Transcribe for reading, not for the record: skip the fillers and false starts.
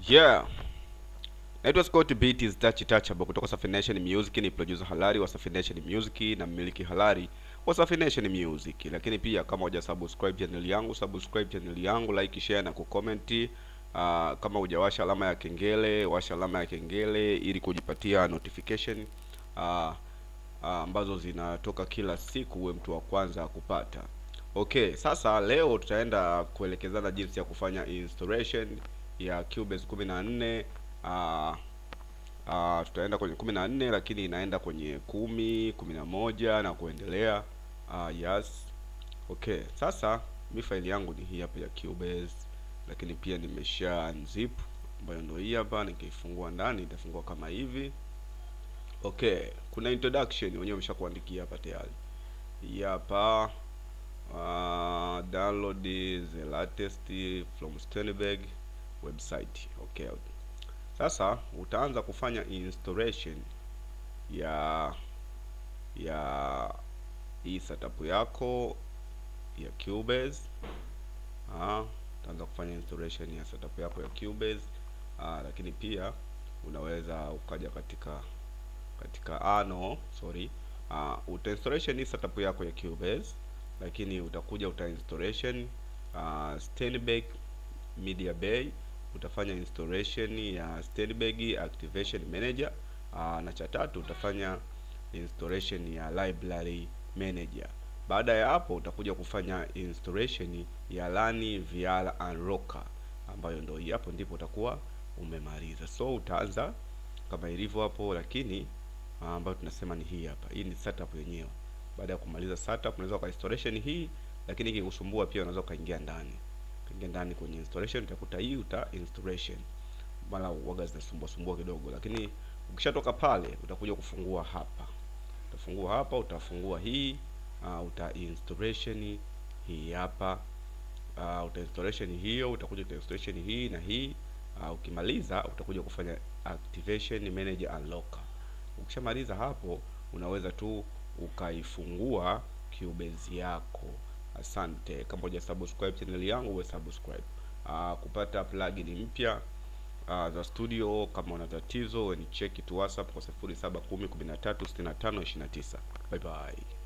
Yeah. Naitwa Scott Beat is Touch hapa kutoka Safi Nation Music, ni producer halali wa Safi Nation Music na mmiliki halali wa Safi Nation Music. Lakini pia kama hujasubscribe channel yangu, subscribe channel yangu, like, share na kucomment. Kama hujawasha alama ya kengele, washa alama ya kengele ili kujipatia notification ambazo zinatoka kila siku, uwe mtu wa kwanza kupata. Okay, sasa leo tutaenda kuelekezana jinsi ya kufanya installation ya Cubase 14. Tutaenda kwenye 14 lakini inaenda kwenye 10, 11 na kuendelea. Yes. Okay, sasa mi file yangu ni hii hapa ya Cubase, lakini pia nimesha unzip ambayo ndio hii hapa. Nikifungua ndani itafungua kama hivi. Okay, kuna introduction wenyewe umeshakuandikia hapa tayari. Hii hapa download the latest from Steinberg website. Okay. Sasa utaanza kufanya installation ya hii setup yako ya Cubase. Utaanza kufanya installation ya setup yako ya Cubase. Lakini pia unaweza ukaja katika uta installation hii setup yako ya Cubase, lakini utakuja installation Steinberg Media Bay. Utafanya installation ya Steinberg Activation Manager, na cha tatu utafanya installation ya Library Manager. Baada ya hapo utakuja kufanya installation ya Lani VR Unlocker, ambayo ndio hii hapo, ndipo utakuwa umemaliza. So utaanza kama ilivyo hapo, lakini ambayo tunasema ni hii hapa. Hii ni setup yenyewe. Baada ya kumaliza setup unaweza ka installation hii, lakini ikikusumbua pia unaweza kaingia ndani kwenye installation, utakuta hii installation mara uoga zinasumbua kidogo, lakini ukishatoka pale utakuja kufungua hapa. Utafungua hii, installation hii hapa. Installation hiyo, utakuja installation hii na hii. Ukimaliza utakuja kufanya Activation Manager Unlocker. Ukishamaliza hapo unaweza tu ukaifungua Cubase yako. Asante. Kama hujasubscribe channel yangu, uwe subscribe. Kupata plugin mpya za studio, kama una tatizo ni check tu WhatsApp kwa 0710 13 65 29. Bye bye.